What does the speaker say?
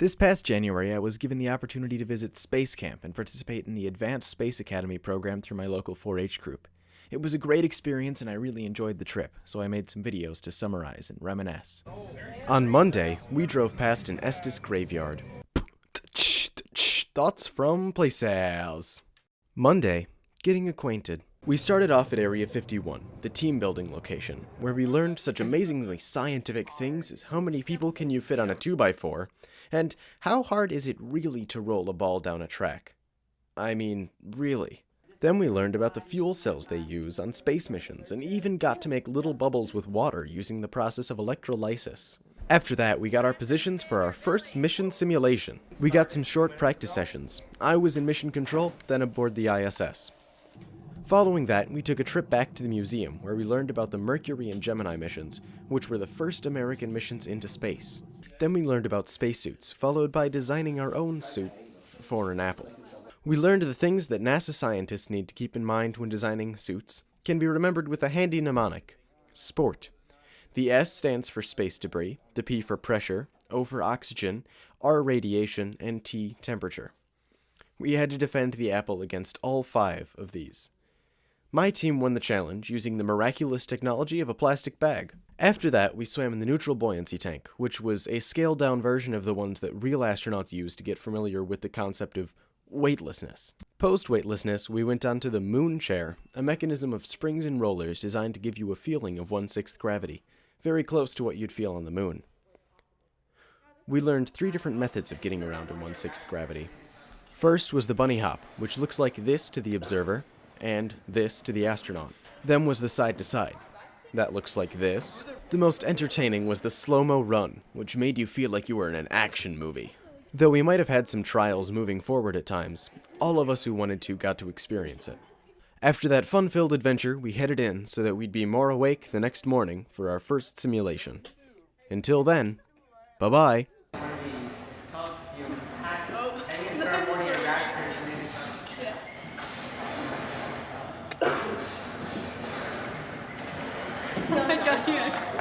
This past January, I was given the opportunity to visit Space Camp and participate in the Advanced Space Academy program through my local 4-H group. It was a great experience and I really enjoyed the trip, so I made some videos to summarize and reminisce. On Monday, we drove past an Estes graveyard. Thoughts from Playsales. Monday, getting acquainted. We started off at Area 51, the team building location, where we learned such amazingly scientific things as how many people can you fit on a 2x4, and how hard is it really to roll a ball down a track. I mean, really. Then we learned about the fuel cells they use on space missions, and even got to make little bubbles with water using the process of electrolysis. After that, we got our positions for our first mission simulation. We got some short practice sessions. I was in mission control, then aboard the ISS. Following that, we took a trip back to the museum, where we learned about the Mercury and Gemini missions, which were the first American missions into space. Then we learned about spacesuits, followed by designing our own suit for an Apple. We learned the things that NASA scientists need to keep in mind when designing suits can be remembered with a handy mnemonic: SPORT. The S stands for space debris, the P for pressure, O for oxygen, R radiation, and T temperature. We had to defend the Apple against all 5 of these. My team won the challenge using the miraculous technology of a plastic bag. After that, we swam in the neutral buoyancy tank, which was a scaled-down version of the ones that real astronauts use to get familiar with the concept of weightlessness. Post-weightlessness, we went on to the moon chair, a mechanism of springs and rollers designed to give you a feeling of 1/6 gravity, very close to what you'd feel on the moon. We learned 3 different methods of getting around in 1/6 gravity. First was the bunny hop, which looks like this to the observer, and this to the astronaut. Then was the side-to-side. That looks like this. The most entertaining was the slow-mo run, which made you feel like you were in an action movie. Though we might have had some trials moving forward at times, all of us who wanted to got to experience it. After that fun-filled adventure, we headed in so that we'd be more awake the next morning for our first simulation. Until then, bye-bye. Oh my god, you actually